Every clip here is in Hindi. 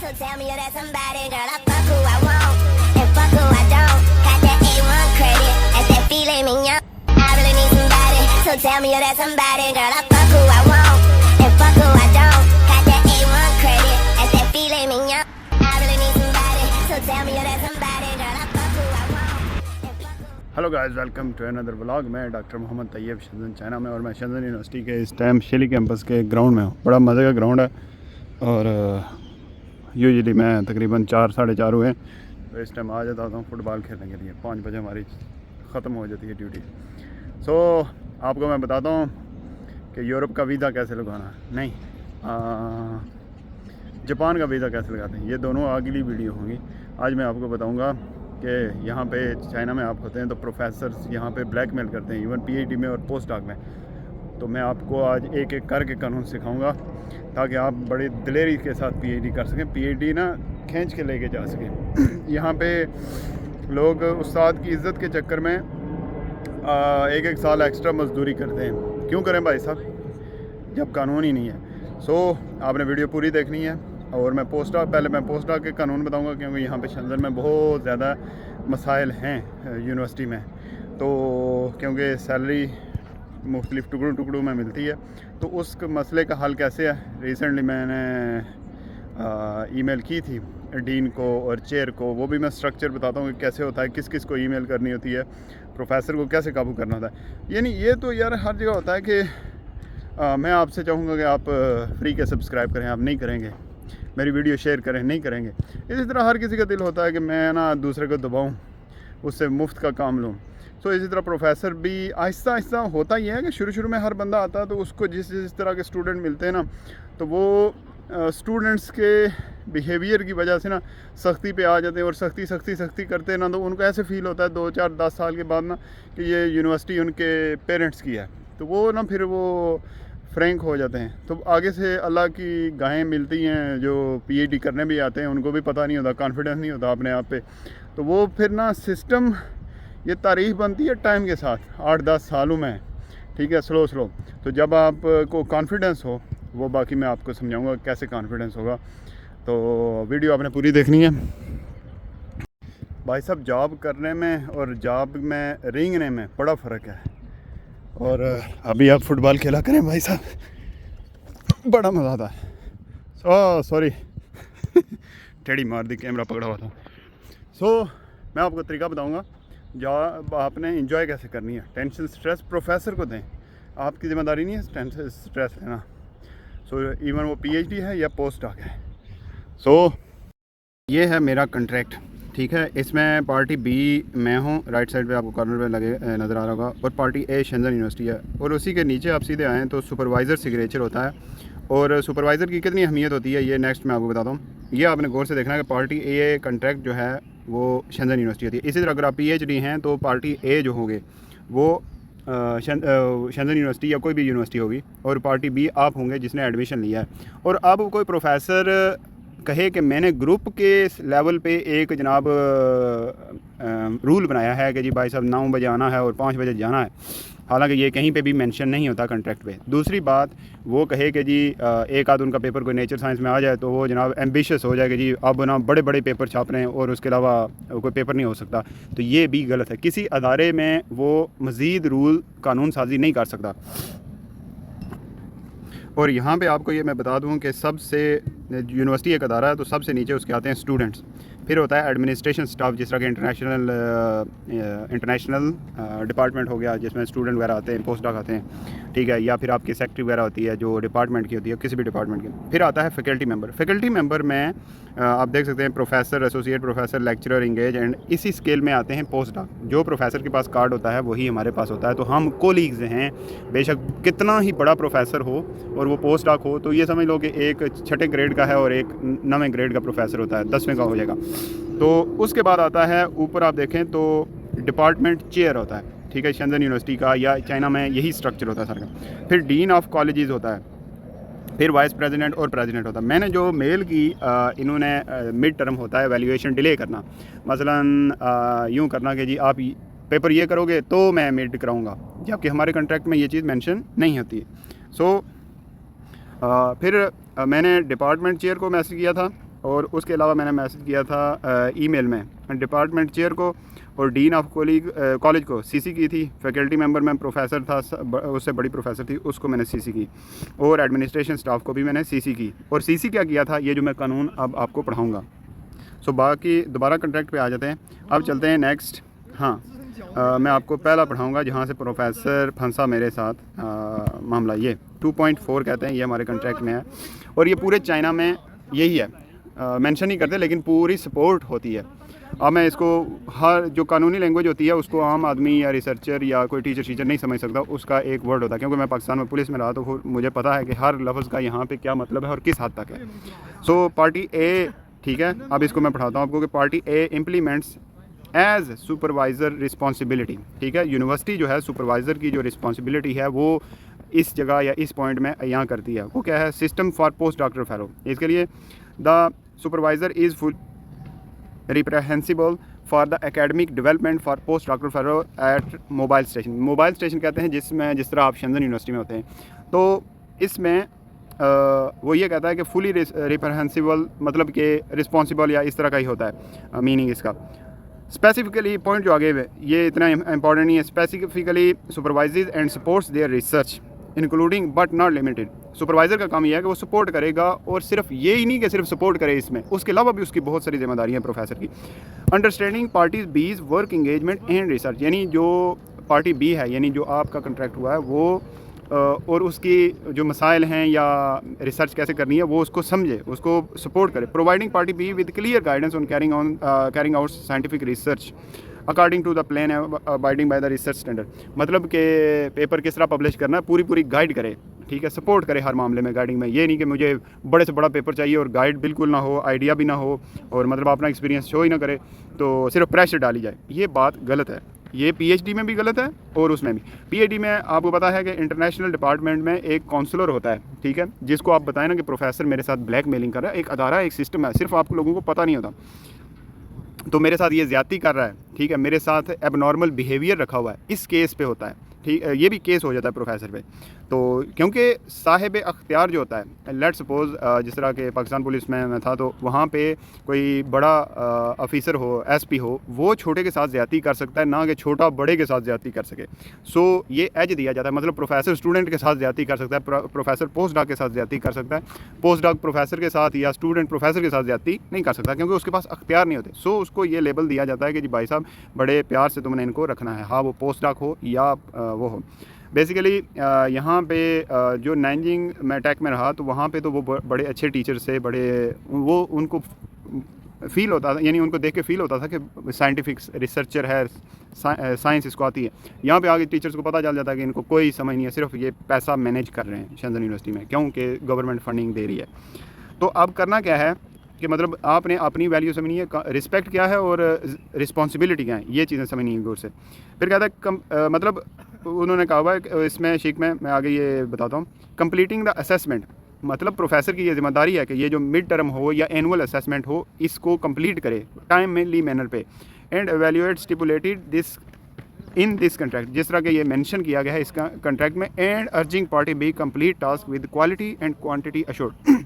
So tell me you're that somebody, girl. I fuck who I want and fuck who I don't. Got that A1 credit, that's that filet mignon. I really need somebody. So tell me you're that somebody, girl. I fuck who I want and fuck who I don't. Got that A1 credit, that's that filet mignon. I really need somebody. So tell me you're that somebody, girl. I fuck who I want and fuck who. Hello guys, welcome to another vlog. मैं doctor Mohammad Tayyab Shenzhen China में, और मैं शंजन यूनिवर्सिटी के इस टाइम शेली कैंपस के ग्राउंड में हूँ। बड़ा मज़े का ग्राउंड है और यूजुअली मैं तकरीबन 4-4:30 हुए तो इस टाइम आ जाता हूँ फुटबॉल खेलने के लिए। 5 बजे हमारी ख़त्म हो जाती है ड्यूटी। सो आपको मैं बताता हूँ कि यूरोप का वीज़ा कैसे लगाना, नहीं जापान का वीज़ा कैसे लगाते हैं। ये दोनों अगली वीडियो होंगी। आज मैं आपको बताऊँगा कि यहाँ पे चाइना में आप होते हैं तो प्रोफेसर्स यहाँ पे ब्लैकमेल करते हैं, इवन पीएचडी में और पोस्ट डॉक में। तो मैं आपको आज एक एक करके कानून सिखाऊंगा ताकि आप बड़ी दिलेरी के साथ पीएचडी कर सकें। पीएचडी ना खींच के लेके जा सकें। यहाँ पे लोग उस्ताद की इज़्ज़त के चक्कर में एक साल एक्स्ट्रा मजदूरी करते हैं। क्यों करें भाई साहब, जब कानून ही नहीं है। सो आपने वीडियो पूरी देखनी है। और मैं पहले मैं पोस्ट डॉक के कानून बताऊंगा, क्योंकि यहाँ पे शंजन में बहुत ज़्यादा मसाइल हैं यूनिवर्सिटी में। तो क्योंकि सैलरी मुख्तलिफ़ टुकड़ों में मिलती है, तो उस मसले का हल कैसे है। रिसेंटली मैंने ईमेल की थी डीन को और चेयर को। वो भी मैं स्ट्रक्चर बताता हूँ कि कैसे होता है, किस किस को ईमेल करनी होती है, प्रोफेसर को कैसे काबू करना होता है। यानी ये तो यार हर जगह होता है कि मैं आपसे चाहूँगा कि आप फ्री के सब्सक्राइब करें, आप नहीं करेंगे। मेरी वीडियो शेयर करें, नहीं करेंगे। इसी तरह हर किसी का दिल होता है कि मैं ना दूसरे को दबाऊं, उससे मुफ्त का काम लूं। तो इसी तरह प्रोफेसर भी आहिस्ता आहिस्ता होता ही है कि शुरू में हर बंदा आता है तो उसको जिस तरह के स्टूडेंट मिलते हैं ना, तो वो स्टूडेंट्स के बिहेवियर की वजह से ना सख्ती पे आ जाते हैं। और सख्ती करते हैं ना, तो उनको ऐसे फील होता है 2-4-10 साल के बाद ना कि ये यूनिवर्सिटी उनके पेरेंट्स की है। तो वो ना फिर वो फ्रैंक हो जाते हैं। तो आगे से अल्लाह की गायें मिलती हैं जो पीएचडी करने भी आते हैं, उनको भी पता नहीं होता, कॉन्फिडेंस नहीं होता अपने आप पे। तो वो फिर ना सिस्टम, ये तारीख बनती है टाइम के साथ, 8-10 सालों में, ठीक है, स्लो। तो जब आपको कॉन्फिडेंस हो, वो बाकी मैं आपको समझाऊंगा कैसे कॉन्फिडेंस होगा। तो वीडियो आपने पूरी देखनी है। भाई साहब, जॉब करने में और जॉब में रेंगने में बड़ा फ़र्क है। और अभी आप फुटबॉल खेला करें भाई साहब, बड़ा मज़ा आता है। सॉरी टेढ़ी मार दी, कैमरा पकड़ा हुआ था। मैं आपको तरीका बताऊंगा जॉब आपने इंजॉय कैसे करनी है। टेंशन स्ट्रेस प्रोफेसर को दें, आपकी ज़िम्मेदारी नहीं है टेंशन स्ट्रेस लेना। इवन वो पीएचडी है या पोस्ट डॉक है। ये है मेरा कॉन्ट्रैक्ट, ठीक है। इसमें पार्टी बी मैं हूँ, राइट साइड पे आपको कॉर्नर पे लगे नज़र आ रहा होगा, और पार्टी ए शंजन यूनिवर्सिटी है। और उसी के नीचे आप सीधे आएँ तो सुपरवाइज़र सिग्नेचर होता है। और सुपरवाइज़र की कितनी अहमियत होती है ये नेक्स्ट मैं आपको बताता हूँ। ये आपने गौर से देखना है कि पार्टी ए कॉन्ट्रैक्ट जो है वो शंजन यूनिवर्सिटी होती है। इसी तरह अगर आप पीएचडी हैं तो पार्टी ए जो होंगे वो शंजन यूनिवर्सिटी या कोई भी यूनिवर्सिटी होगी, और पार्टी बी आप होंगे जिसने एडमिशन लिया है। और अब कोई प्रोफेसर कहे कि मैंने ग्रुप के लेवल पे एक जनाब रूल बनाया है कि जी भाई साहब 9 बजे आना है और 5 बजे जाना है, हालांकि ये कहीं पे भी मेंशन नहीं होता कॉन्ट्रैक्ट पे। दूसरी बात, वो कहे कि जी एक आध उनका पेपर कोई नेचर साइंस में आ जाए तो वो जनाब एम्बिशियस हो जाए कि जी अब ना बड़े पेपर छाप रहे हैं और उसके अलावा कोई पेपर नहीं हो सकता। तो ये भी गलत है। किसी अदारे में वो मज़ीद रूल कानून साजी नहीं कर सकता। और यहाँ पे आपको ये मैं बता दूँ कि सबसे यूनिवर्सिटी एक अदारा है तो सबसे नीचे उसके आते हैं स्टूडेंट्स, फिर होता है एडमिनिस्ट्रेशन स्टाफ, जिस तरह के इंटरनेशनल डिपार्टमेंट हो गया जिसमें स्टूडेंट वगैरह आते हैं, पोस्ट डॉक आते हैं, ठीक है, या फिर आपकी सेक्रेटरी वगैरह होती है जो डिपार्टमेंट की होती है, किसी भी डिपार्टमेंट की। फिर आता है फैकल्टी मेंबर। फैकल्टी मेंबर में आप देख सकते हैं professor, associate professor, lecturer, engage, and इसी स्केल में आते हैं पोस्ट डॉक। जो प्रोफेसर के पास कार्ड होता है वही हमारे पास होता है। तो हम कोलीग्स हैं, बेशक कितना ही बड़ा प्रोफेसर हो और वो पोस्ट डॉक हो, तो ये समझ लो कि एक 6ठे ग्रेड का है और एक 9वें ग्रेड का प्रोफेसर होता है, 10वें का हो जाएगा। तो उसके बाद आता है ऊपर आप देखें तो डिपार्टमेंट चेयर होता है, ठीक है, शंजन यूनिवर्सिटी का या चाइना में यही स्ट्रक्चर होता है सर का। फिर डीन ऑफ कॉलेजेस होता है, फिर वाइस प्रेसिडेंट और प्रेसिडेंट होता है। मैंने जो मेल की इन्होंने मिड टर्म होता है वैल्यूएशन डिले करना, मसलन यूँ करना कि जी आप पेपर ये करोगे तो मैं मिड कराऊँगा, जबकि हमारे कॉन्ट्रैक्ट में ये चीज़ मेंशन नहीं होती है। फिर मैंने डिपार्टमेंट चेयर को मैसेज किया था और उसके अलावा मैंने मैसेज किया था ईमेल में डिपार्टमेंट चेयर को और डीन ऑफ कॉलेज को सीसी की थी। फैकल्टी मेंबर में प्रोफेसर था, उससे बड़ी प्रोफेसर थी, उसको मैंने सीसी की, और एडमिनिस्ट्रेशन स्टाफ को भी मैंने सीसी की। और सीसी क्या किया था, ये जो मैं कानून अब आपको पढ़ाऊँगा। सो बाकी दोबारा कॉन्ट्रैक्ट पे आ जाते हैं। अब चलते हैं नेक्स्ट। हाँ, मैं आपको पहला पढ़ाऊँगा जहाँ से प्रोफेसर फंसा मेरे साथ मामला। ये 2.4 कहते हैं, ये हमारे कॉन्ट्रैक्ट में है और ये पूरे चाइना में यही है। मेंशन नहीं करते लेकिन पूरी सपोर्ट होती है। अब मैं इसको, हर जो कानूनी लैंग्वेज होती है उसको आम आदमी या रिसर्चर या कोई टीचर नहीं समझ सकता, उसका एक वर्ड होता है। क्योंकि मैं पाकिस्तान में पुलिस में रहा तो मुझे पता है कि हर लफ्ज़ का यहाँ पे क्या मतलब है और किस हद तक है। सो पार्टी ए, ठीक है, अब इसको मैं पढ़ाता हूँ आपको कि पार्टी ए इम्प्लीमेंट्स एज सुपरवाइज़र रिस्पॉन्सिबिलिटी। ठीक है, यूनिवर्सिटी जो है सुपरवाइज़र की जो रिस्पॉन्सिबिलिटी है वो इस जगह या इस पॉइंट में यहाँ करती है। वो क्या है, system for post doctor fellow. इसके लिए the supervisor is full reprehensible for the academic development for post doctor fellow at mobile station. Mobile station कहते हैं जिसमें, जिस तरह आप शेंजन यूनिवर्सिटी में होते हैं, तो इसमें वो ये कहता है कि फुली रिप्रेहेंसिबल मतलब कि रिस्पॉन्सिबल या इस तरह का ही होता है मीनिंग इसका। स्पेसिफिकली पॉइंट जो आगे है ये इतना इंपॉर्टेंट नहीं है। Specifically supervises and supports their research including but not limited. Supervisor का काम यह है कि वो सपोर्ट करेगा, और सिर्फ ये ही नहीं कि सिर्फ सपोर्ट करे इसमें, उसके अलावा भी उसकी बहुत सारी जिम्मेदारियाँ हैं प्रोफेसर की। Understanding parties be's verb engagement and research, यानी जो पार्टी बी है, यानी जो आपका कॉन्ट्रैक्ट हुआ है वो और उसकी जो मसाइल हैं या रिसर्च कैसे करनी है वो उसको समझे, उसको सपोर्ट करे। Providing party B with clear guidance on carrying out scientific research according to the plan abiding by the research standard. मतलब कि पेपर किस तरह पब्लिश करना है पूरी गाइड करे, ठीक है, सपोर्ट करे हर मामले में गाइडिंग में। ये नहीं कि मुझे बड़े से बड़ा पेपर चाहिए और गाइड बिल्कुल ना हो, आइडिया भी ना हो, और मतलब अपना एक्सपीरियंस शो ही ना करे, तो सिर्फ प्रेशर डाली जाए। ये बात गलत है। ये पीएचडी में भी गलत है और उसमें भी। पीएचडी में आपको पता है कि इंटरनेशनल डिपार्टमेंट में एक काउंसलर होता है, ठीक है, जिसको आप बताएं ना कि प्रोफेसर मेरे साथ ब्लैक मेलिंग कर रहा है। एक अदारा, एक सिस्टम है, सिर्फ आप लोगों को पता नहीं होता। तो मेरे साथ ये ज़्यादती कर रहा है, ठीक है, मेरे साथ एबनॉर्मल बिहेवियर रखा हुआ है, इस केस पे होता है, ठीक है, ये भी केस हो जाता है प्रोफेसर पे। तो क्योंकि साहिब अख्तियार जो होता है, लेट सपोज जिस तरह के पाकिस्तान पुलिस में मैं था तो वहाँ पे कोई बड़ा ऑफिसर हो, एसपी हो, वो छोटे के साथ ज़्यादती कर सकता है, ना कि छोटा बड़े के साथ ज़्यादती कर सके। सो ये एज दिया जाता है, मतलब प्रोफेसर स्टूडेंट के साथ ज़्यादती कर सकता है, प्रोफेसर पोस्ट डॉक के साथ ज़्यादती कर सकता है, पोस्ट डॉक प्रोफेसर के साथ या स्टूडेंट प्रोफेसर के साथ ज़्यादती नहीं कर सकता, क्योंकि उसके पास अख्तियार नहीं होते। सो उसको ये लेबल दिया जाता है कि जी भाई साहब बड़े प्यार से तुमने इनको रखना है, हाँ वो पोस्ट डॉक हो या वो हो। बेसिकली यहाँ पे जो नैनजिंग में टेक में रहा तो वहाँ पे तो वो बड़े अच्छे टीचर से, बड़े वो उनको फील होता था, यानी उनको देख के फील होता था कि साइंटिफिक रिसर्चर है, साइंस इसको आती है। यहाँ पे आगे टीचर्स को पता चल जाता है कि इनको कोई समझ नहीं है, सिर्फ ये पैसा मैनेज कर रहे हैं शेंजन यूनिवर्सिटी में, क्योंकि गवर्नमेंट फंडिंग दे रही है। तो अब करना क्या है कि मतलब आपने अपनी वैल्यू समझनी है, रिस्पेक्ट क्या है और रिस्पॉन्सिबिलिटी क्या है, ये चीज़ें समझनी है गौर से। फिर कहता है मतलब उन्होंने कहा हुआ है इसमें शीख में, मैं आगे ये बताता हूँ, कंप्लीटिंग द असेसमेंट, मतलब प्रोफेसर की ये जिम्मेदारी है कि ये जो मिड टर्म हो या एनुअल असेसमेंट हो इसको कंप्लीट करे टाइमली मैनर पे, and evaluate stipulated this in this contract, जिस तरह के ये मेंशन किया गया है इसका कॉन्ट्रैक्ट में, and urging party B complete task with quality and quantity assured.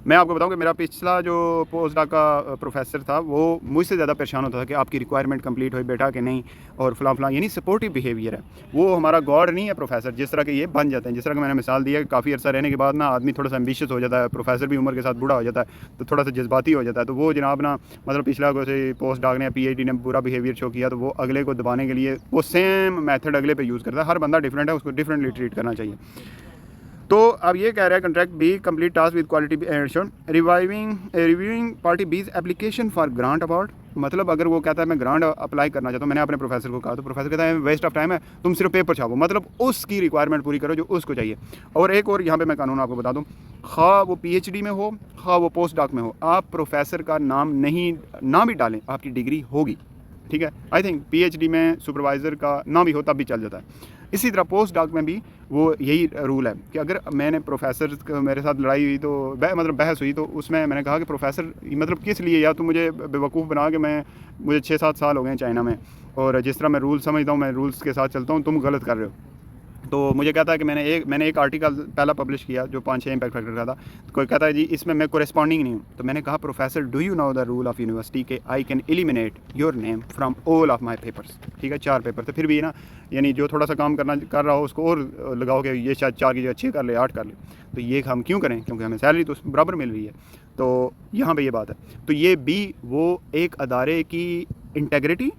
मैं आपको बताऊं कि मेरा पिछला जो पोस्ट डॉक का प्रोफेसर था वो मुझसे ज़्यादा परेशान होता था कि आपकी रिक्वायरमेंट कंप्लीट हुई बेटा कि नहीं, और फलां, यानी सपोर्टिव बिहेवियर है। वो हमारा गॉड नहीं है प्रोफेसर, जिस तरह के ये बन जाते हैं। जिस तरह का मैंने मिसाल दिया कि काफ़ी अर्सा रहने के बाद ना आदमी थोड़ा सा एम्बिशियस हो जाता है, प्रोफेसर भी उम्र के साथ बूढ़ा हो जाता है तो थोड़ा सा जज्बाती हो जाता है। तो वो जनाब ना, मतलब पिछला कोई पोस्ट डॉक ने या पीएचडी ने बुरा बिहेवियर शो किया तो वो अगले को दबाने के लिए वो सेम मेथड अगले पे यूज़ करता है। हर बंदा डिफरेंट है, उसको डिफरेंटली ट्रीट करना चाहिए। तो अब ये कह रहा है contract B complete task with quality edition reviewing party B's application for grant award. मतलब अगर वो कहता है मैं ग्रांट अप्लाई करना चाहता हूँ, मैंने अपने प्रोफेसर को कहा तो प्रोफेसर कहता है वेस्ट ऑफ टाइम है, तुम सिर्फ पेपर छापो, मतलब उसकी रिक्वायरमेंट पूरी करो जो उसको चाहिए। और एक और यहाँ पे मैं कानून आपको बता दूँ, खा वो पीएचडी में हो, खा वो पोस्ट डॉक में हो, आप प्रोफेसर का नाम ना भी डालें, आपकी डिग्री होगी, ठीक है। आई थिंक पीएचडी में सुपरवाइज़र का ना भी हो तब भी चल जाता है। इसी तरह पोस्ट डॉक में भी वो यही रूल है कि अगर मैंने प्रोफेसर मेरे साथ लड़ाई हुई तो मतलब बहस हुई तो उसमें मैंने कहा कि प्रोफेसर मतलब किस लिए, या तो मुझे बेवकूफ़ बना के मुझे 6-7 साल हो गए हैं चाइना में और जिस तरह मैं रूल समझता हूँ मैं रूल्स के साथ चलता हूँ, तुम गलत कर रहे हो। तो मुझे कहता है कि मैंने एक आर्टिकल पहला पब्लिश किया जो 5-6 इम्पैक्ट फैक्टर का था। तो कोई कहता है जी इसमें मैं कोरेस्पॉन्डिंग नहीं हूँ। तो मैंने कहा professor do you know the rule of university के I can eliminate your name from all of my papers. ठीक है, 4 पेपर थे, फिर भी ना यानी जो थोड़ा सा काम कर रहा हो उसको और लगाओ कि ये शायद 4 की जगह 6 कर ले, 8 कर ले। तो ये हम क्यों करें, क्योंकि हमें सैलरी तो बराबर मिल रही है। तो यहाँ पे ये बात है। तो ये भी वो एक अदारे की इंटेग्रिटी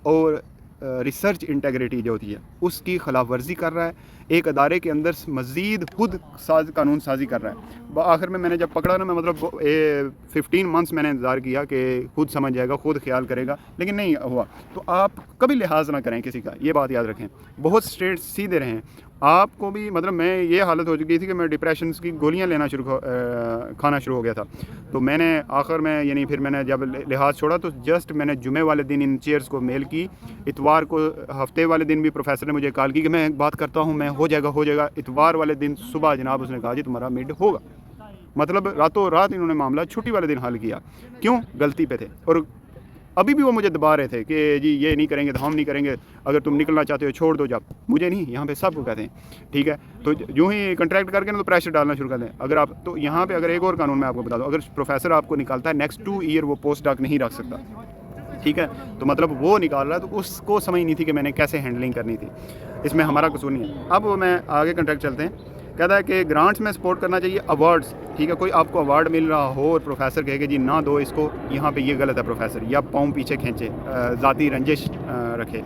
और रिसर्च इंटेग्रिटी जो होती है उसकी खिलाफ वर्जी कर रहा है, एक अदारे के अंदर मज़ीद खुद कानून साजी कर रहा है। आखिर में मैंने जब पकड़ा ना, मैं मतलब 15 मंथ्स मैंने इंतज़ार किया कि खुद समझ जाएगा, खुद ख्याल करेगा, लेकिन नहीं हुआ। तो आप कभी लिहाज ना करें किसी का, ये बात याद रखें, बहुत स्ट्रेट सीधे रहें। आपको भी मतलब मैं ये हालत हो चुकी थी कि मैं डिप्रेशन की गोलियां लेना खाना शुरू हो गया था। तो मैंने आखिर में यानी फिर मैंने जब लिहाज छोड़ा तो जस्ट मैंने जुमे वाले दिन इन चेयर्स को मेल की। इतवार को हफ्ते वाले दिन भी प्रोफेसर ने मुझे कॉल की कि मैं बात करता हूँ, मैं हो जाएगा। इतवार वाले दिन सुबह जनाब उसने कहा जी तुम्हारा मिड होगा। मतलब रातों रात इन्होंने मामला छुट्टी वाले दिन हल किया। क्यों? गलती पे थे। और अभी भी वो मुझे दबा रहे थे कि जी ये नहीं करेंगे तो हम नहीं करेंगे, अगर तुम निकलना चाहते हो छोड़ दो। जब मुझे नहीं, यहाँ पे सबको कहते हैं। ठीक है, तो यूँ ही कॉन्ट्रैक्ट करके ना तो प्रेशर डालना शुरू कर दें। अगर आप तो यहाँ पे अगर एक और कानून मैं आपको बता दूँ, अगर प्रोफेसर आपको निकालता है नेक्स्ट 2 ईयर वो पोस्ट डॉक नहीं रख सकता। ठीक है, तो मतलब वो निकाल रहा है, तो उसको समझ नहीं थी कि मैंने कैसे हैंडलिंग करनी थी। इसमें हमारा कसूर नहीं है। अब मैं आगे कॉन्ट्रैक्ट चलते हैं। कहता है कि ग्रांट्स में सपोर्ट करना चाहिए, अवार्ड्स। ठीक है, कोई आपको अवार्ड मिल रहा हो और प्रोफेसर कहे कि जी ना दो इसको, यहाँ पे ये गलत है प्रोफेसर, या पाँव पीछे खींचे, ज़ाती रंजिश रखे।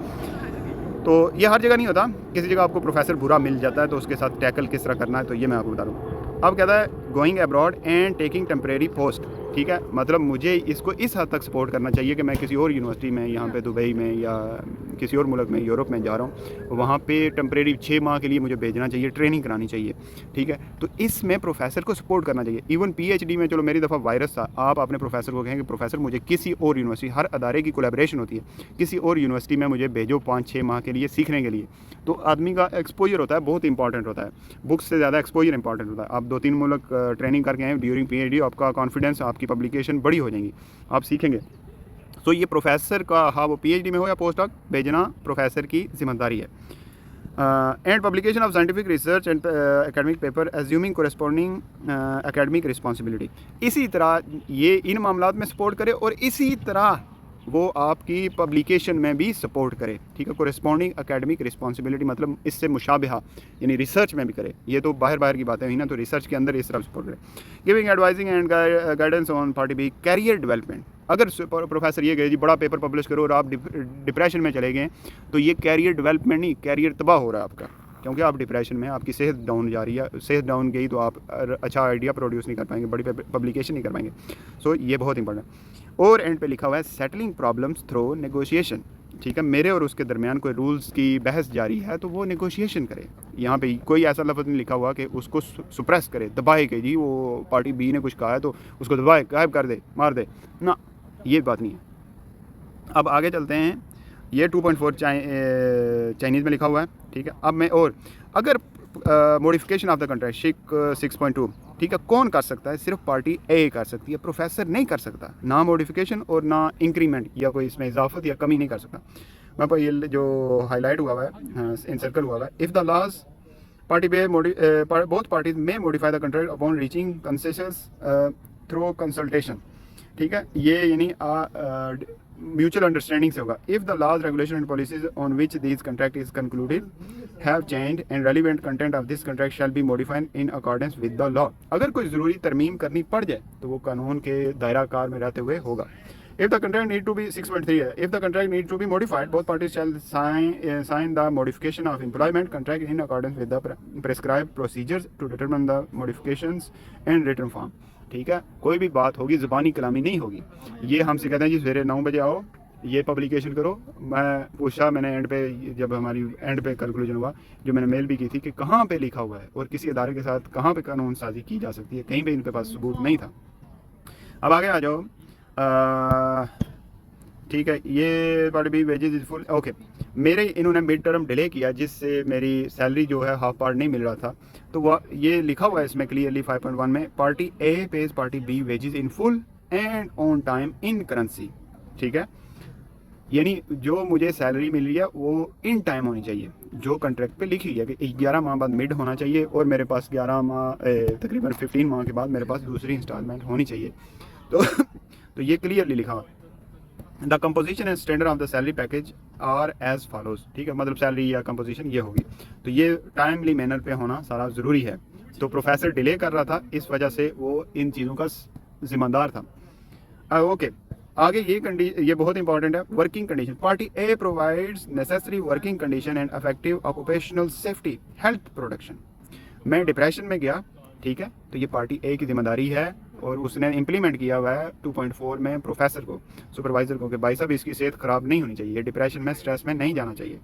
तो ये हर जगह नहीं होता, किसी जगह आपको प्रोफेसर बुरा मिल जाता है तो उसके साथ टैकल किस तरह करना है, तो ये मैं आपको बता रहा हूँ। अब कहता है going abroad and taking temporary post. ठीक है, मतलब मुझे इसको इस हद तक सपोर्ट करना चाहिए कि मैं किसी और यूनिवर्सिटी में, यहाँ पे दुबई में या किसी और मुल्क में, यूरोप में जा रहा हूँ, वहाँ पे टेम्परेरी 6 माह के लिए मुझे भेजना चाहिए, ट्रेनिंग करानी चाहिए। ठीक है, तो इसमें प्रोफेसर को सपोर्ट करना चाहिए। इवन PhD में चलो मेरी दफ़ा वायरस था, आप अपने प्रोफेसर को कहें कि प्रोफेसर मुझे किसी और यूनिवर्सिटी, हर अदारे की कोलैबोरेशन होती है, किसी और यूनिवर्सिटी में मुझे भेजो 5-6 माह के लिए सीखने के लिए। तो आदमी का एक्सपोजर होता है, बहुत इंपॉर्टेंट होता है, बुक्स से ज़्यादा एक्सपोजर इंपॉर्टेंट होता है। आप 2-3 मुल्क ट्रेनिंग करके आए ड्यूरिंग PhD, आपका कॉन्फिडेंस, आपकी पब्लिकेशन बड़ी हो जाएंगी, आप सीखेंगे। तो ये प्रोफेसर का, हाँ वो PhD में हो या पोस्ट डॉक, भेजना प्रोफेसर की जिम्मेदारी है। And publication of scientific research and academic paper assuming corresponding academic responsibility. इसी तरह ये इन मामलों में सपोर्ट करे और इसी तरह वो आपकी पब्लिकेशन में भी सपोर्ट करे। ठीक है, कोरेस्पॉन्डिंग एकेडमिक रिस्पॉन्सिबिलिटी मतलब इससे मुशाबिहा यानी रिसर्च में भी करे। ये तो बाहर की बातें हुई ना, तो रिसर्च के अंदर इस तरह सपोर्ट करे। Giving advising and guidance on party B career development. अगर प्रोफेसर ये गए जी बड़ा पेपर पब्लिश करो और आप डिप्रेशन में चले गए, तो ये कैरियर डेवलपमेंट नहीं, कैरियर तबाह हो रहा है आपका, क्योंकि आप डिप्रेशन में, आपकी सेहत डाउन जा रही है। सेहत डाउन गई तो आप अच्छा आइडिया प्रोड्यूस नहीं कर पाएंगे, बड़ी पब्लिकेशन नहीं कर पाएंगे। सो ये बहुत इंपॉर्टेंट है। और एंड पे लिखा हुआ है सेटलिंग प्रॉब्लम्स थ्रू नेगोशिएशन। ठीक है, मेरे और उसके दरमियान कोई रूल्स की बहस जारी है तो वो नेगोशिएशन करे। यहाँ पे कोई ऐसा लफ्ज़ नहीं लिखा हुआ कि उसको सुप्रेस करे, दबाए कि जी वो पार्टी B ने कुछ कहा है तो उसको दबाए, गायब कर दे, मार दे ना, ये बात नहीं है। अब आगे चलते हैं। ये 2.4 चाइनीज़ में लिखा हुआ है। ठीक है, अब मैं और अगर मॉडिफिकेशन ऑफ द कॉन्ट्रैक्ट 6.2, ठीक है, कौन कर सकता है? सिर्फ पार्टी A कर सकती है, प्रोफेसर नहीं कर सकता। ना मॉडिफिकेशन और ना इंक्रीमेंट या कोई इसमें इजाफत या कमी नहीं कर सकता। मैं पर ये जो हाईलाइट हुआ है, इनसर्कल हुआ है, if the laws party B both parties में modify the contract upon reaching concessions through consultation. ठीक है, ये यानी म्यूचुअल अंडरस्टैंडिंग से होगा। If the laws regulation and policies on which this contract is concluded have changed and relevant content of this contract shall be modified in accordance with the law. अगर कोई ज़रूरी तरमीम करनी पड़ जाए तो वो कानून के दायरा कार में रहते हुए होगा। If the contract need to be 6.3 है, if the contract needs to be modified, both parties shall sign the modification of employment contract in accordance with the prescribed procedures to determine the modifications and written form। ठीक है, कोई भी बात होगी ज़ुबानी कलामी नहीं होगी। ये हमसे कहते हैं जी सवेरे 9 बजे आओ, ये पब्लिकेशन करो। मैं पूछा, मैंने एंड पे, जब हमारी एंड पे कैलकुलेशन हुआ, जो मैंने मेल भी की थी कि कहाँ पे लिखा हुआ है और किसी अदारे के साथ कहाँ पे कानून साजी की जा सकती है, कहीं पे इनके पास सबूत नहीं था। अब आगे आ जाओ। ठीक है, ये part B wages is full. Okay, मेरे इन्होंने मिड टर्म डिले किया जिससे मेरी सैलरी जो है हाफ पार्ट नहीं मिल रहा था, तो वह ये लिखा हुआ है इसमें क्लियरली 5.1 में, party A page party B wages in full and on time in currency. ठीक है, यानी जो मुझे सैलरी मिल रही है वो इन टाइम होनी चाहिए। जो कॉन्ट्रैक्ट पे लिखी है कि 11 माह बाद मिड होना चाहिए और मेरे पास 11 माह तकरीबन 15 माह के बाद मेरे पास दूसरी इंस्टॉलमेंट होनी चाहिए। तो ये क्लियरली लिखा हुआ। The composition and standard of the salary package are as follows, ठीक है, मतलब सैलरी या कंपोजिशन ये होगी। तो ये टाइमली मैनर पे होना सारा ज़रूरी है। तो प्रोफेसर डिले कर रहा था, इस वजह से वो इन चीज़ों का जिम्मेदार था। ओके, आगे ये बहुत इंपॉर्टेंट है। Working condition, party A provides necessary working condition and effective occupational safety health protection. मैं डिप्रेशन में गया, ठीक है, तो ये पार्टी ए की जिम्मेदारी है और उसने इम्प्लीमेंट किया हुआ है 2.4 में प्रोफेसर को, सुपरवाइजर को, कि भाई साहब इसकी सेहत ख़राब नहीं होनी चाहिए, डिप्रेशन में, स्ट्रेस में नहीं जाना चाहिए।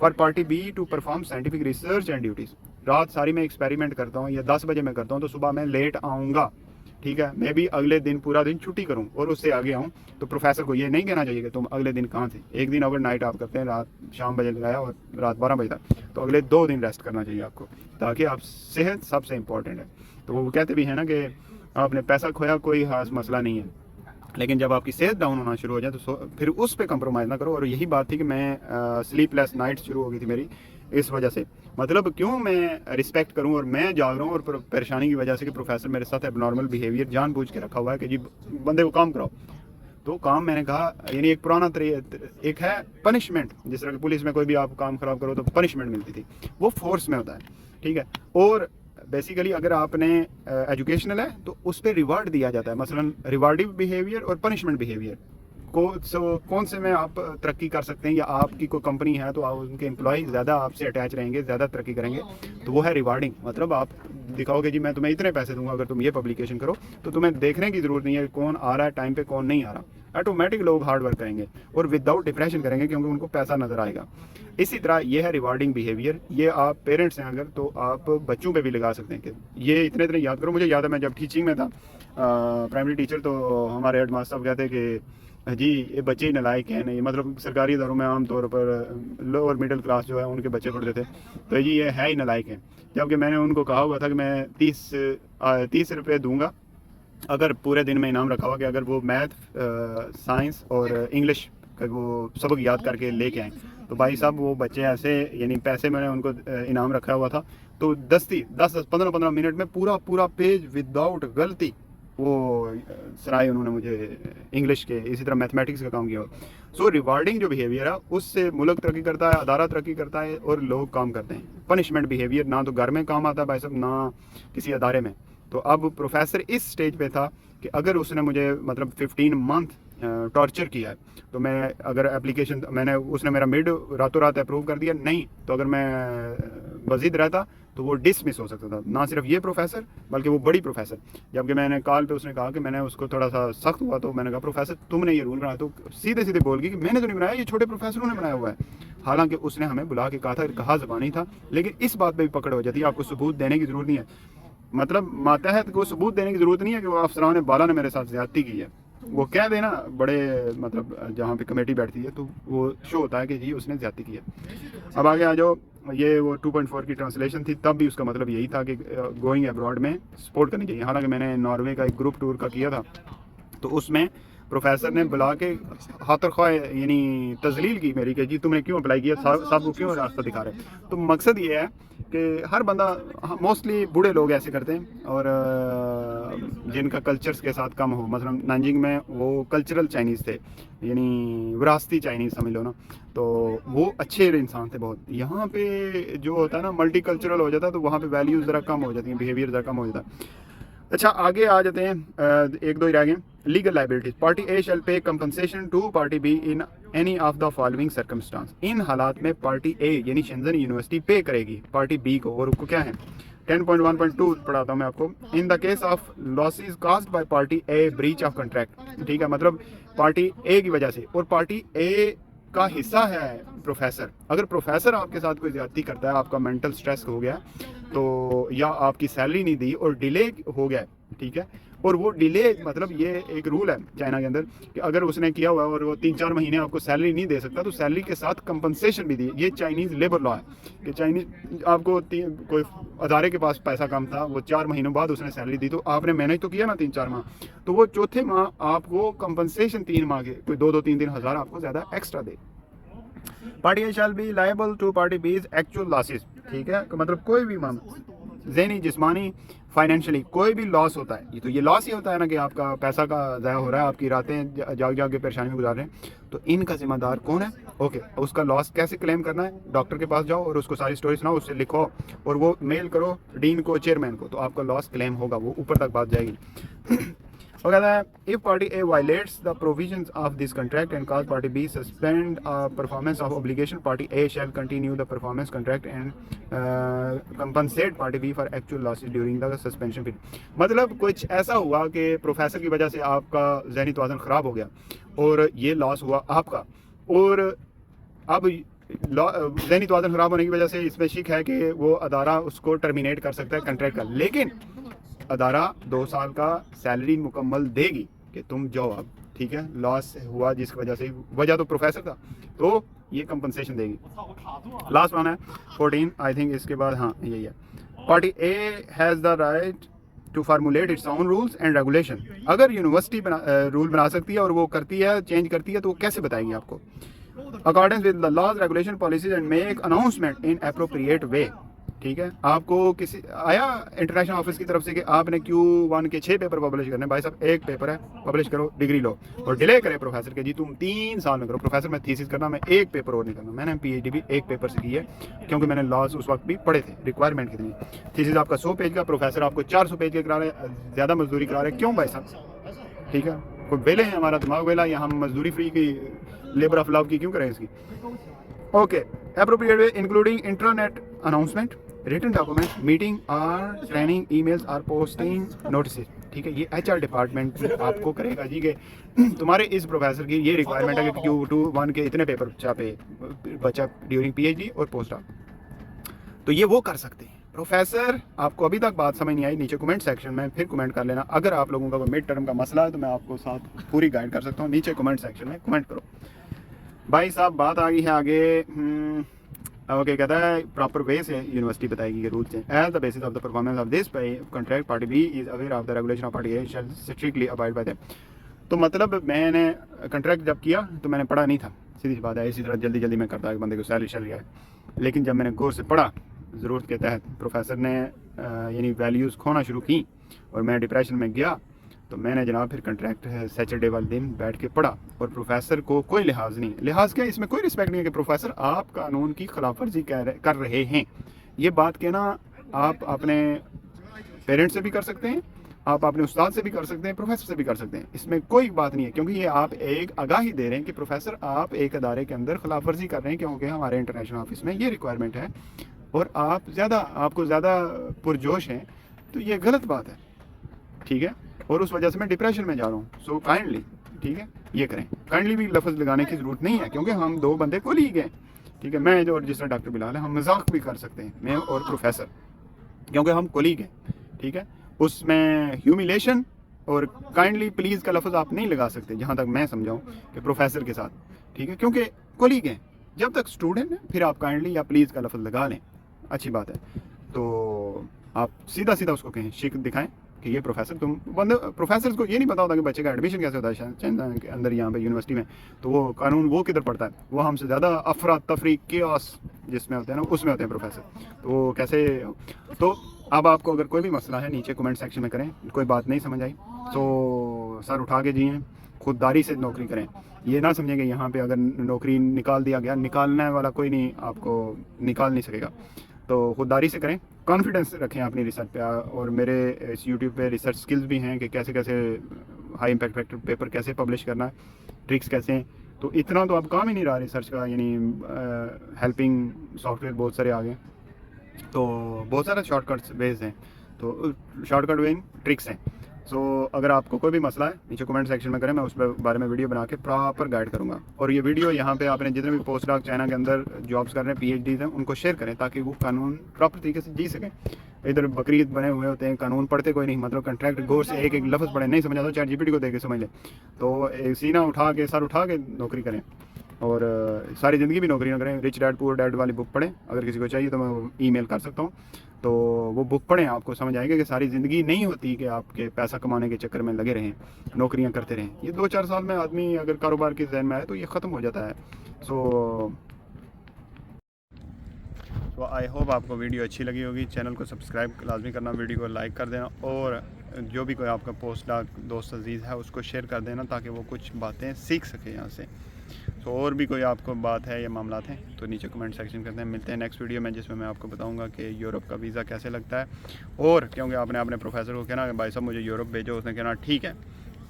For party B to perform scientific research and duties, रात सारी मैं एक्सपेरिमेंट करता हूँ या 10 बजे मैं करता हूँ तो सुबह मैं लेट आऊँगा, ठीक है, मैं भी अगले दिन पूरा दिन छुट्टी करूँ और उससे आगे आऊँ, तो प्रोफेसर को ये नहीं कहना चाहिए कि तुम अगले दिन कहाँ थे। एक दिन ओवर नाइट आप करते हैं, रात शाम बजे लगाया और रात 12 बजे तक, तो अगले 2 दिन रेस्ट करना चाहिए आपको, ताकि आप सेहत सबसे इम्पॉर्टेंट है। तो वो कहते भी हैं ना कि आपने पैसा खोया कोई खास मसला नहीं है, लेकिन जब आपकी सेहत डाउन होना शुरू हो जाए तो फिर उस पर कंप्रोमाइज़ ना करो। और यही बात थी कि मैं स्लीपलेस नाइट शुरू हो गई थी मेरी इस वजह से। मतलब क्यों मैं रिस्पेक्ट करूं और मैं जाग रहा हूं और परेशानी की वजह से कि प्रोफेसर मेरे साथ एबनॉर्मल बिहेवियर जानबूझ के रखा हुआ है कि जी बंदे को काम कराओ। तो काम मैंने कहा, यानी एक पुराना एक है पनिशमेंट, जिस तरह की पुलिस में कोई भी आप काम खराब करो तो पनिशमेंट मिलती थी, वो फोर्स में होता है, ठीक है। और बेसिकली अगर आपने एजुकेशनल है तो उस पर रिवार्ड दिया जाता है, मसलन रिवार्डिव बिहेवियर और पनिशमेंट बिहेवियर कौन से में आप तरक्की कर सकते हैं, या आपकी कोई कंपनी है तो आप उनके एम्प्लॉय ज़्यादा आपसे अटैच रहेंगे, ज़्यादा तरक्की करेंगे, तो वो है रिवार्डिंग। मतलब आप दिखाओगे जी मैं तुम्हें इतने पैसे दूंगा अगर तुम ये पब्लिकेशन करो, तो तुम्हें देखने की ज़रूरत नहीं है कौन आ रहा है टाइम पे कौन नहीं आ रहा, ऑटोमेटिक लोग हार्ड वर्क करेंगे और विदाउट डिप्रेशन करेंगे क्योंकि उनको पैसा नज़र आएगा। इसी तरह ये है रिवार्डिंग बिहेवियर। ये आप पेरेंट्स हैं अगर तो आप बच्चों पे भी लगा सकते हैं कि ये इतने याद करो। मुझे याद है मैं जब टीचिंग में था, प्राइमरी टीचर, तो हमारे हेड मास्टर साहब कहते कि जी ये बच्चे ही नालायक हैं नहीं, मतलब सरकारी इदारों में आमतौर पर लोअर मिडिल क्लास जो है उनके बच्चे पढ़ते थे, तो जी ये है ही नालायक हैं। जबकि मैंने उनको कहा हुआ था कि मैं 30 रुपये दूंगा अगर पूरे दिन में इनाम रखा हुआ कि अगर वो मैथ, साइंस और इंग्लिश का वो सबक याद करके लेके आए। तो भाई साहब वो बच्चे ऐसे, यानी पैसे मैंने उनको इनाम रखा हुआ था, तो 10-15 मिनट में पूरा पेज विदाउट गलती वो सराय उन्होंने मुझे इंग्लिश के, इसी तरह मैथमेटिक्स का काम किया। सो रिवार्डिंग जो बिहेवियर है उससे मुल्क तरक्की करता है, अदारा तरक्की करता है और लोग काम करते हैं। पनिशमेंट बिहेवियर ना तो घर में काम आता है भाई साहब, ना किसी अदारे में। तो अब प्रोफेसर इस स्टेज पे था कि अगर उसने मुझे मतलब 15 मंथ टॉर्चर किया है, तो मैं अगर एप्लीकेशन उसने मेरा मिड रातों रात अप्रूव कर दिया, नहीं तो अगर मैं वजीद रहता तो वो डिसमिस हो सकता था। ना सिर्फ ये प्रोफेसर बल्कि वो बड़ी प्रोफेसर। जबकि मैंने कॉल पे उसने कहा कि मैंने उसको थोड़ा सा सख्त हुआ, तो मैंने कहा प्रोफेसर तुमने ये रूल बनाया, तो सीधे बोल गई कि मैंने तो नहीं बनाया, ये छोटे प्रोफेसरों ने बनाया हुआ है। हालांकि उसने हमें बुला के कहा ज़बानी था, लेकिन इस बात पर भी पकड़ हो जाती है, आपको सबूत देने की ज़रूरत नहीं है। मतलब मातहत को सबूत देने की ज़रूरत नहीं है कि वो अफसरान बाला ने मेरे साथ ज़्यादती की है, वो कह देना बड़े मतलब जहाँ पे कमेटी बैठती है तो वो शो होता है कि जी उसने ज़्यादती की है। अब आगे आ जाओ, ये वो 2.4 की ट्रांसलेशन थी, तब भी उसका मतलब यही था कि गोइंग अब्रॉड में सपोर्ट करनी चाहिए। हालांकि मैंने नॉर्वे का एक ग्रुप टूर का किया था, तो उसमें प्रोफेसर ने बुला के खातर ख्वाह यानी तजलील की मेरी कि जी तुमने क्यों अप्लाई किया, साहब को क्यों रास्ता दिखा रहे। तो मकसद ये है कि हर बंदा, मोस्टली बूढ़े लोग ऐसे करते हैं और जिनका कल्चर्स के साथ कम हो, मतलब नानजिंग में वो कल्चरल चाइनीज़ थे, यानी विरासती चाइनीज़ समझ लो ना, तो वो अच्छे इंसान थे बहुत। यहाँ पे जो होता है ना मल्टी कल्चरल हो जाता है, तो वहाँ पे वैल्यूज़ ज़रा कम हो जाती हैं, बिहेवियर ज़रा कम हो जाता है। अच्छा आगे आ जाते हैं, 1-2 ही रह गए। Legal liabilities, party A shall pay compensation to party b in any of the following circumstances. इन हालात में पार्टी ए यानी शेंजन यूनिवर्सिटी पे करेगी पार्टी बी को, और उसको क्या है 10.1.2 पढ़ाता हूँ मैं आपको। In the case of losses caused bye party A breach of contract, ठीक है, मतलब पार्टी ए की वजह से, और पार्टी ए का हिस्सा है प्रोफेसर। अगर प्रोफेसर आपके साथ कोई ज्यादती करता है, आपका मेंटल स्ट्रेस हो गया तो, या आपकी सैलरी नहीं दी और डिले हो गया, ठीक है, और वो डिले मतलब ये एक रूल है चाइना के अंदर कि अगर उसने किया हुआ और वो 3-4 महीने आपको सैलरी नहीं दे सकता तो सैलरी के साथ कंपनसेशन भी दी। ये चाइनीज़ लेबर लॉ है कि चाइनीज आपको कोई अदारे के पास पैसा कम था, वो 4 महीनों बाद उसने सैलरी दी, तो आपने मैनेज तो किया ना 3-4 माह, तो वो चौथे माह आपको कंपनसेशन 3 माह के कोई 2-3 दिन हज़ार आपको ज़्यादा एक्स्ट्रा दे। Party A shall be liable to party B's actual losses, ठीक है, मतलब कोई भी ज़हनी, जिस्मानी, फाइनेंशियली कोई भी लॉस होता है, ये तो ये लॉस ही होता है ना कि आपका पैसा का ज़ाया हो रहा है, आपकी रातें जाग जाग के परेशानी में गुजार रहे हैं, तो इनका जिम्मेदार कौन है? ओके, उसका लॉस कैसे क्लेम करना है? डॉक्टर के पास जाओ और उसको सारी स्टोरी सुनाओ, उससे लिखो और वो मेल करो डीन को, चेयरमैन को, तो आपका लॉस क्लेम होगा, वो ऊपर तक बात जाएगी। वो कहता है if party A violates the provisions of this contract and cause party B suspend performance of obligation, party A shall continue the performance contract and compensate party B for actual losses during the suspension period. मतलब कुछ ऐसा हुआ कि प्रोफेसर की वजह से आपका ज़हनी तवाज़ुन ख़राब हो गया और ये लॉस हुआ आपका, और अब ज़हनी तवाज़ुन ख़राब होने की वजह से इसमें शिक है कि वो अदारा उसको टर्मिनेट कर सकता है कॉन्ट्रैक्ट का, लेकिन अदारा 2 साल का सैलरी मुकम्मल देगी कि तुम जाओ अब, ठीक है, लॉस हुआ जिसकी वजह से, वजह तो प्रोफेसर था, तो ये कंपनसेशन देगी। लास्ट वन है 14 आई थिंक, इसके बाद हाँ यही है, party A has the right to formulate its own rules and regulation. अगर यूनिवर्सिटी रूल बना सकती है और वो करती है, चेंज करती है, तो वो कैसे बताएगी आपको? According with the laws, regulation, policies and make announcement in appropriate way, ठीक है। आपको किसी आया इंटरनेशनल ऑफिस की तरफ से कि आपने Q1 के 6 पेपर पब्लिश करने, भाई साहब 1 पेपर है, पब्लिश करो, डिग्री लो, और डिले करे प्रोफेसर के, जी तुम 3 साल में करो। प्रोफेसर मैं थीसिस करना, मैं 1 पेपर और नहीं करना। मैंने PhD भी 1 पेपर से की है क्योंकि मैंने लॉज उस वक्त भी पढ़े थे, रिक्वायरमेंट कितनी। थीसिस आपका 100 पेज का, प्रोफेसर आपको 400 पेज के करा रहे, ज़्यादा मजदूरी करा रहे, क्यों भाई साहब? ठीक है, कोई बेले हैं, हमारा दिमाग बेला, या हम मजदूरी फ्री की, लेबर ऑफ लव की क्यों करें इसकी? Okay, appropriate way including intranet announcement, written document, meeting और ट्रेनिंग, ईमेल्स और पोस्टिंग नोटिस, ठीक है। ये HR डिपार्टमेंट आपको करेगा जी कि तुम्हारे इस प्रोफेसर की ये रिक्वायरमेंट है कि Q1 के इतने पेपर छापे बचा ड्यूरिंग PhD और पोस्ट डॉक, तो ये वो कर सकते हैं। प्रोफेसर, आपको अभी तक बात समझ नहीं आई, नीचे कमेंट सेक्शन में फिर कमेंट कर लेना। अगर आप लोगों का कोई मिड टर्म का मसला है तो मैं आपको साथ पूरी गाइड कर सकता हूँ, नीचे कमेंट सेक्शन में कमेंट करो। भाई साहब बात आ गई है आगे। ओके, कहता है प्रॉपर वे से यूनिवर्सिटी बताएगी कि रूल्स हैं। As the basis of the performance of this contract, party B is aware of the regulation of party A shall strictly abide by them. तो मतलब मैंने कॉन्ट्रैक्ट जब किया तो मैंने पढ़ा नहीं था, सीधी सी बात है, इसी तरह जल्दी जल्दी में करता है बंदे को सैलरी है। लेकिन जब मैंने गौर से पढ़ा, ज़रूरत के तहत प्रोफेसर ने यानी वैल्यूज़ खोना शुरू की और मैं डिप्रेशन में गया, तो मैंने जनाब फिर कॉन्ट्रैक्ट सैटरडे वाले दिन बैठ के पढ़ा, और प्रोफेसर को कोई लिहाज नहीं, लिहाज क्या, इसमें कोई रिस्पेक्ट नहीं है कि प्रोफेसर आप कानून की खिलाफ वर्जी कर रहे हैं। ये बात कहना आप अपने पेरेंट्स से भी कर सकते हैं, आप अपने उस्ताद से भी कर सकते हैं, प्रोफेसर से भी कर सकते हैं, इसमें कोई बात नहीं है, क्योंकि ये आप एक आगाही दे रहे हैं कि प्रोफेसर आप एक अदारे के अंदर खिलाफ वर्जी कर रहे हैं, क्योंकि हमारे इंटरनेशनल ऑफिस में ये रिक्वायरमेंट है और आपको ज़्यादा पुरजोश हैं, तो ये गलत बात है, ठीक है। और उस वजह से मैं डिप्रेशन में जा रहा हूँ। सो काइंडली, ठीक है, ये करें। काइंडली भी लफ्ज़ लगाने की ज़रूरत नहीं है, क्योंकि हम 2 बंदे कोलीग हैं, ठीक है। मैं जो रजिस्टर्ड डॉक्टर बिलाल है, हम मजाक भी कर सकते हैं, मैं और प्रोफेसर, क्योंकि हम कोलीग हैं, ठीक है। उसमें ह्यूमिलेशन और काइंडली प्लीज़ का लफ्ज़ आप नहीं लगा सकते, जहाँ तक मैं समझाऊँ कि प्रोफेसर के साथ, ठीक है, क्योंकि कोलीग हैं। जब तक स्टूडेंट हैं फिर आप काइंडली या प्लीज़ का लफ्ज़ लगा लें, अच्छी बात है। तो आप सीधा सीधा उसको कहें, शिक दिखाएं कि ये प्रोफेसर, तुम बंदे प्रोफेसर को ये नहीं पता होता कि बच्चे का एडमिशन कैसे होता है चाइना के अंदर, यहाँ पे यूनिवर्सिटी में, तो वो कानून वो किधर पढ़ता है, वो हमसे ज़्यादा अफरा तफरी केओस जिसमें होते हैं ना, उसमें होते हैं प्रोफेसर, तो वो कैसे। तो अब आपको अगर कोई भी मसला है नीचे कमेंट सेक्शन में करें, कोई बात नहीं समझ आई तो सर उठा के जिए, खुददारी से नौकरी करें। ये ना समझें कि यहाँ पे अगर नौकरी निकाल दिया गया, निकालने वाला कोई नहीं आपको निकाल नहीं सकेगा, तो खुददारी से करें, कॉन्फिडेंस रखें अपनी रिसर्च पे। और मेरे इस यूट्यूब पे रिसर्च स्किल्स भी हैं कि कैसे कैसे हाई इम्पैक्ट पेपर कैसे पब्लिश करना है, ट्रिक्स कैसे हैं। तो इतना तो अब काम ही नहीं रहा रिसर्च का, यानी हेल्पिंग सॉफ्टवेयर बहुत सारे आ गए, तो बहुत सारे शॉर्टकट्स वेज हैं, तो शॉर्टकट वे ट्रिक्स हैं। सो अगर आपको कोई भी मसला है नीचे कमेंट सेक्शन में करें, मैं उस बारे में वीडियो बना के प्रॉपर गाइड करूंगा। और ये वीडियो यहाँ पे आपने जितने भी पोस्ट डॉक चाइना के अंदर जॉब्स कर रहे हैं, PhDs हैं, उनको शेयर करें ताकि वो कानून प्रॉपर तरीके से जी सकें। इधर बकरीद बने हुए होते हैं, कानून पढ़ते कोई नहीं, मतलब कॉन्ट्रैक्ट गौर से एक एक लफ्ज़ पढ़े, नहीं समझा तो ChatGPT को देके समझ ले, तो एक सीना उठा के सर उठा के नौकरी करें, और सारी ज़िंदगी भी नौकरी ना करें। रिच डैड पुअर डैड वाली बुक पढ़ें, अगर किसी को चाहिए तो मैं ईमेल कर सकता हूँ, तो वो बुक पढ़ें, आपको समझ आएगा कि सारी ज़िंदगी नहीं होती कि आपके पैसा कमाने के चक्कर में लगे रहें, नौकरियाँ करते रहें। ये 2-4 साल में आदमी अगर कारोबार के जहन में आए तो ये ख़त्म हो जाता है। सो तो आई होप आपको वीडियो अच्छी लगी होगी। चैनल को सब्सक्राइब लाजमी करना, वीडियो को लाइक कर देना और जो भी कोई आपका पोस्ट डॉक दोस्त अजीज़ है उसको शेयर कर देना ताकि वो कुछ बातें सीख सके यहाँ से। तो और भी कोई आपको बात है या मामला हैं तो नीचे कमेंट सेक्शन करते हैं। मिलते हैं नेक्स्ट वीडियो में जिसमें मैं आपको बताऊंगा कि यूरोप का वीज़ा कैसे लगता है। और क्योंकि आपने अपने प्रोफेसर को कहना कि भाई साहब मुझे यूरोप भेजो, उसने कहना ठीक है,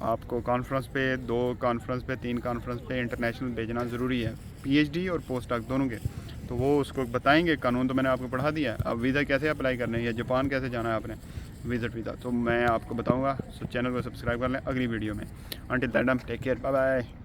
आपको कॉन्फ्रेंस पे 2 कॉन्फ्रेंस पे 3 कॉन्फ्रेंस पे इंटरनेशनल भेजना ज़रूरी है, पीएचडी और पोस्ट डॉक दोनों के। तो वो उसको बताएंगे। कानून तो मैंने आपको पढ़ा दिया है, अब वीज़ा कैसे अप्लाई करना है या जापान कैसे जाना है आपने विज़िट वीज़ा तो मैं आपको बताऊँगा। सो चैनल को सब्सक्राइब कर लें अगली वीडियो में। Until that time take care, bye bye.